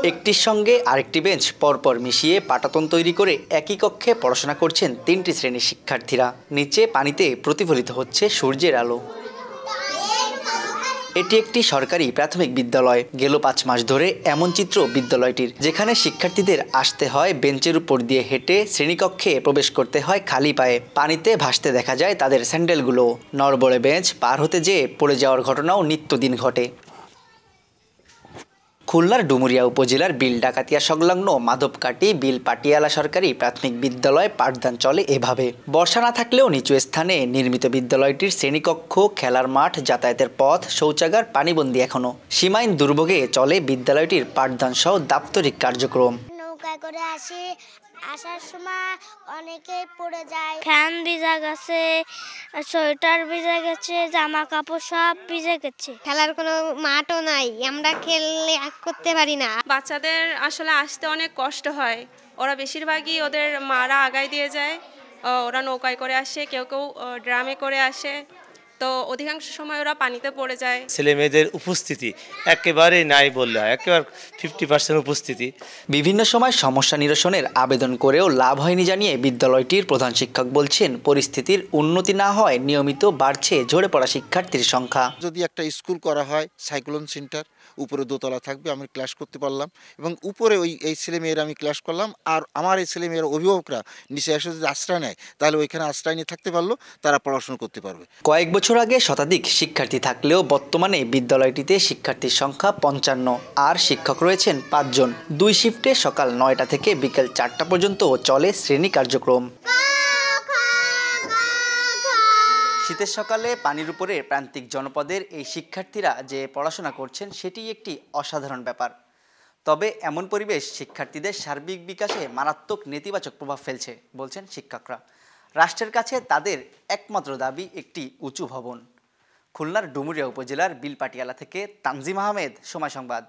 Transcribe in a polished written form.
একটির সঙ্গে আরেকটি বেঞ্চ পরপর মিশিয়ে পাটাতন তৈরি করে একই কক্ষে পড়াশোনা করছেন 3টি শ্রেণীর শিক্ষার্থীরা। নিচে পানিতে প্রতিফলিত হচ্ছে সূর্যের আলো। এটি একটি সরকারি প্রাথমিক বিদ্যালয়। গেল 5 মাস ধরে এমন চিত্র বিদ্যালয়টির, যেখানে শিক্ষার্থীদের আসতে হয় বেঞ্চের উপর দিয়ে হেঁটে, শ্রেণীকক্ষে প্রবেশ করতে হয় খালি পায়ে। পানিতে ভাসতে দেখা যায় তাদের স্যান্ডেলগুলো। নড়বড়ে বেঞ্চ পার হতে যেয়ে পড়ে যাওয়ার ঘটনাও নিত্যদিন ঘটে। খুলনার ডুমুরিয়া উপজেলার বিল ডাকাতিয়া সংলগ্ন মাধবকাটি বিল পাটিয়ালা সরকারি প্রাথমিক বিদ্যালয় পাঠদান চলে এভাবে। বর্ষা না থাকলেও নিচু স্থানে নির্মিত বিদ্যালয়টির শ্রেণীকক্ষ, খেলার মাঠ, যাতায়াতের পথ, শৌচাগার পানিবন্দী এখনো। সীমাহীন দুর্ভোগে চলে বিদ্যালয়টির পাঠদান সহ দাপ্তরিক কার্যক্রম। নৌকায় করে আসি, আসার সময় অনেকেই পড়ে যায়। ফ্যান ভিজা গেছে, সোয়েটার ভিজে গেছে, জামা কাপড় সব ভিজে গেছে। খেলার কোনো মাঠও নাই, আমরা খেললে করতে পারি না। বাচ্চাদের আসলে আসতে অনেক কষ্ট হয়। ওরা বেশিরভাগই ওদের মারা আগায় দিয়ে যায়। ওরা নৌকায় করে আসে, কেউ কেউ ড্রামে করে আসে, তো অধিকাংশ সময় ওরা পানিতে পড়ে যায়। ছেলে মেয়েদের উপস্থিতি একেবারেই নাই বললে হয়, একেবারে 50% উপস্থিতি। বিভিন্ন সময় সমস্যা নিরসনের আবেদন করেও লাভ হয়নি জানিয়ে বিদ্যালয়টির প্রধান শিক্ষক বলছেন, পরিস্থিতির উন্নতি না হয় নিয়মিত বাড়ছে ঝরে পড়া শিক্ষার্থীর সংখ্যা। যদি একটা স্কুল করা হয়, সাইক্লোন সেন্টার, উপরে দোতলা থাকবে, আমি ক্লাস করতে পারলাম এবং উপরে এই ছেলেমেয়েরা আমি ক্লাস করলাম, আর আমার এই ছেলেমেয়েরা অভিভাবকরা নিচে এসে যদি আশ্রয় নেয়, তাহলে ওইখানে আশ্রয় নিয়ে থাকতে পারলো, তারা পড়াশোনা করতে পারবে। কয়েক বছর আগে শতাধিক শিক্ষার্থী থাকলেও বর্তমানে বিদ্যালয়টিতে শিক্ষার্থীর সংখ্যা 55 আর শিক্ষক রয়েছেন 5 জন। 2 শিফটে সকাল 9টা থেকে বিকেল 4টা পর্যন্ত চলে শ্রেণী কার্যক্রম। শীতের সকালে পানির উপরে প্রান্তিক জনপদের এই শিক্ষার্থীরা যে পড়াশোনা করছেন, সেটি একটি অসাধারণ ব্যাপার। তবে এমন পরিবেশ শিক্ষার্থীদের সার্বিক বিকাশে মারাত্মক নেতিবাচক প্রভাব ফেলছে বলছেন শিক্ষকরা। রাষ্ট্রের কাছে তাদের একমাত্র দাবি একটি উঁচু ভবন। খুলনার ডুমুরিয়া উপজেলার বিল পাটিয়ালা থেকে তানজিম আহমেদ, সময় সংবাদ।